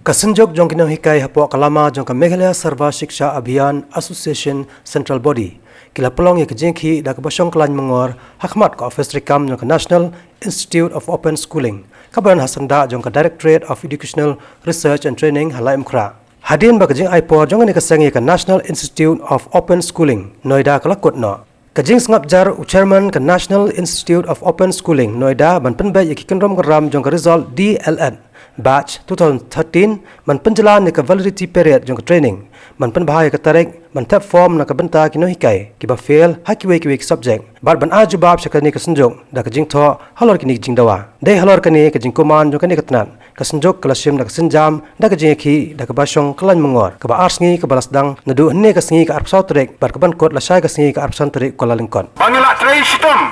Kasenjok jong kinang hikai hapok kalama jong ka Meghalaya Sarva Shiksha Abhiyan Association Central Body. Kila pelong ya kejengki da kebasyong kelan mengor hakmat ka office rekam jong ka National Institute of Open Schooling. Kabaran Hasanda jong ka Directorate of Educational Research and Training halai mkra. Hadin ba kejeng iPod jong ni kaseng ya ka National Institute of Open Schooling Noida kalakut no. Kajing sengap jar chairman ka National Institute of Open Schooling Noida ban penbai ya kikenrom geram jong ka result DLN batch 2013 man penjalan ni ka validity period jong ka training man pen bahaya ka tarik man tap form na ka benta kino hikai ki ba fail hakiwe ki subject bar ban aju bab sakani ka senjok da ka jing tho halor kini jing dawa dei halor kani ka jing koman jong kani ka tanan ka senjok klasim da ka senjam da ka jing ki da ka basyong klan mengor ka ba ars ngi ka balas dang nadu ne ka sngi ka arpsau tarik bar ka ban kot la sai ka sngi ka arpsan tarik kola lingkon bangila tray situm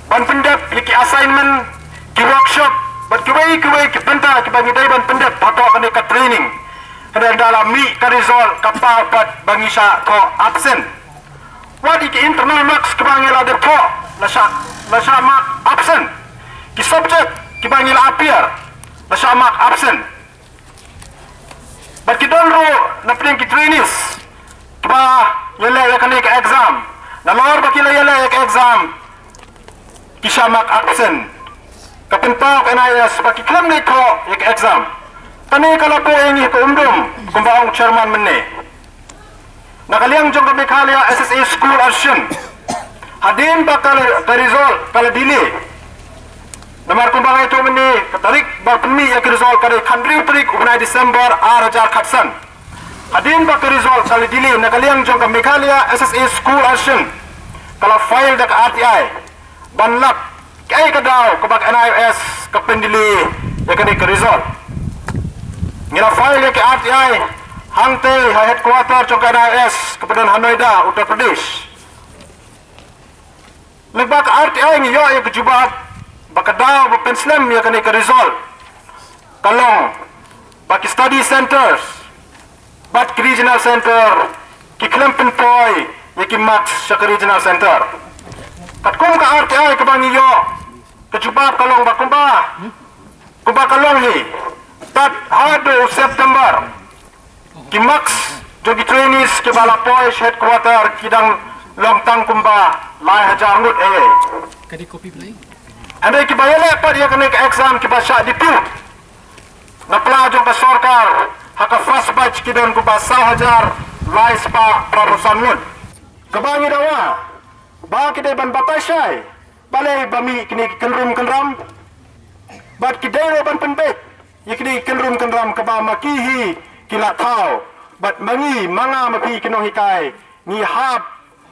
ban pendap ki assignment ki workshop bat kuwai ki benta ki bangi dai ban pendap patok kani ka training dan dalam mi ka result ka pat bangi sa ko absent wadi ki internal marks ki bangi la de po la sa mark absent ki subject ki bangi la appear la sa mark absent bat ki donro na pling ki trainees ki ba yele kani ka exam na lor ba ki la yele ka exam ki sa mark absent kapintao NIS baki klaim ni ko ek exam tani kala po ingi ko umdum kumbaong chairman menne nakaliang jong ka Meghalaya SSA school action hadin bakal ka result kala dili namar kumbang itu menne katarik ba pemi ek result kare khandri tarik 9 Desember 2000 hadin bakal result kala dili nakaliang jong ka Meghalaya SSA school action kala file dak RTI banlak kaya kadaw kabag NIS kapendili ya kani ka result ngila file ya ke RTI hangte headquarter cho NIS kepadan Hanoida Uttar Pradesh legbak RTI ngiyo ya kejubat bakadaw bapenslam ya kani ka result kalong baki study centers bat regional center ki klempen poi ya ki max sa regional center katkong ka RTI kabang iyo kejubab kalong ba kumba kalong hi tat hado September ki max jogi trainees ke balapoy headquarter kidang longtang kumba lai hajar ngut kadi kopi play ande ki bayale pa dia kena ke exam ki basha dipu na plajo ka sarkar haka first batch kidang kumba 1000 lai spa promotion ngut kabangi dawa ba kita ban batasai balai bami kini kenrum bat kidai ban penbet yakni kenrum ka ba makihi kila thau bat mangi manga mapi kino hikai ni hab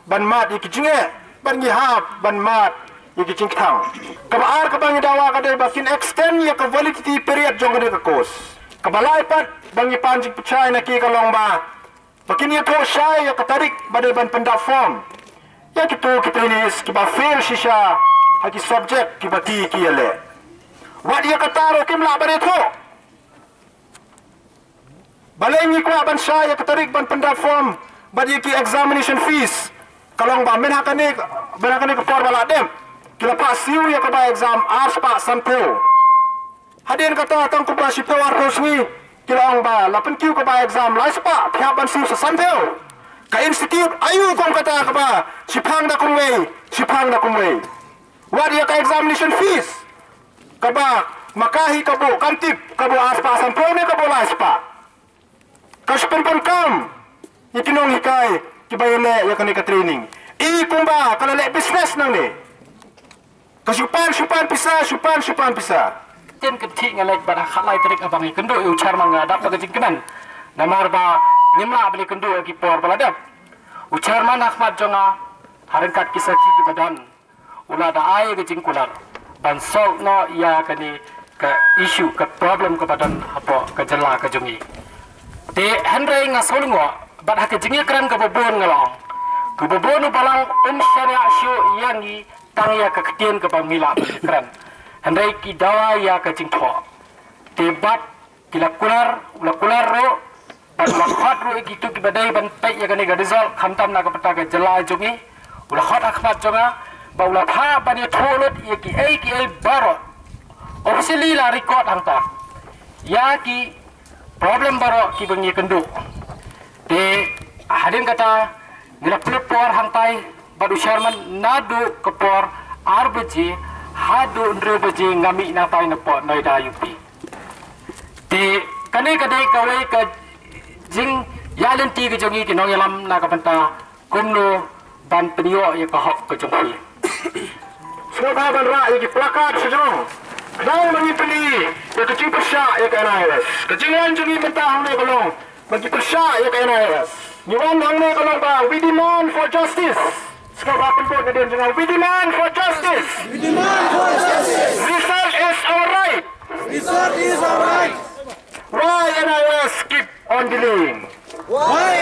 ban mat ikijinge ban ni hab ban mat ikijing thang ka ba ar ka bangi dawa ka dai bakin extend ya ka validity period jong ka course ka balai pat bangi panjik pachai na ki ka long ba bakin ya ko shai ya ka tarik badai ban penda form ya kita ini kita fail sisa haki subject kita kiyale wat dia kata kim la bare tho balai ni ko ban sha ya katarik ban penda form badi ki examination fees kalong ba men hakane ko por bala dem kila pa siu ya ka ba exam ars pa sampo hadin kata tang ko ba sipo ar koswi kila ba lapan kiu ka ba exam lai spa phya ban siu sa sampo ka institute ayu kong kata ka ba sipang na kumwei wadi ka examination fees ka ba makahi ka bo kantip ka bo aspa sampone ka bo laspa ka spempon kam ikinong hikai kibayele ya kani ka training i kumba kala le business nang ni ka supan pisa ten keti ngalek pada khalai tarik abang ikendo eu charman nga dapat kejingkenan namar ba nimla beli kendo ki por baladap uchairman Ahmad jonga haringkat kisah ki badan ula da ai ke jingkular ban solve no ya kani ke issue ke problem ke badan apa ke jela ke jungi te handrai nga solungo bad ha ke jingi kran ke bobon ngalong ke bobon balang syariah syu yangi tang ya ke ketien ke pamila kran handrai ki dawa ya ke jingtho te bat kila kular ro ulah khot ro gitu ki badai ban pai ya kani ga result khamtam na ka pata ka jela jungi ulah khot akhmat jonga ba ulah tha bani tholot ye ki ai baro officially la record hangta ya ki problem baru kibangi kendu. Di hadin kata nila pelupor hantai baru Sherman nadu kepor RBG hadu ndrebeji ngami napai napo noida yupi. Di kadai kawai ke jing yalan ti ke jongi ke nong yalam na kapanta kumno ban penio ya kahok ke jongi. Semua ban ra yang plakat sejong. Kedai bagi peli, ya kecil persyak ya ke NIS. Kecilan jongi mentah hang ne kolong, bagi persyak ya ke NIS. Niwan hang ne kolong ba, we demand for justice. Sekarang apa pun kemudian jangan, we demand for justice. We demand for justice. Research is our right. Research is our right. Why NIS keep on delaying? Why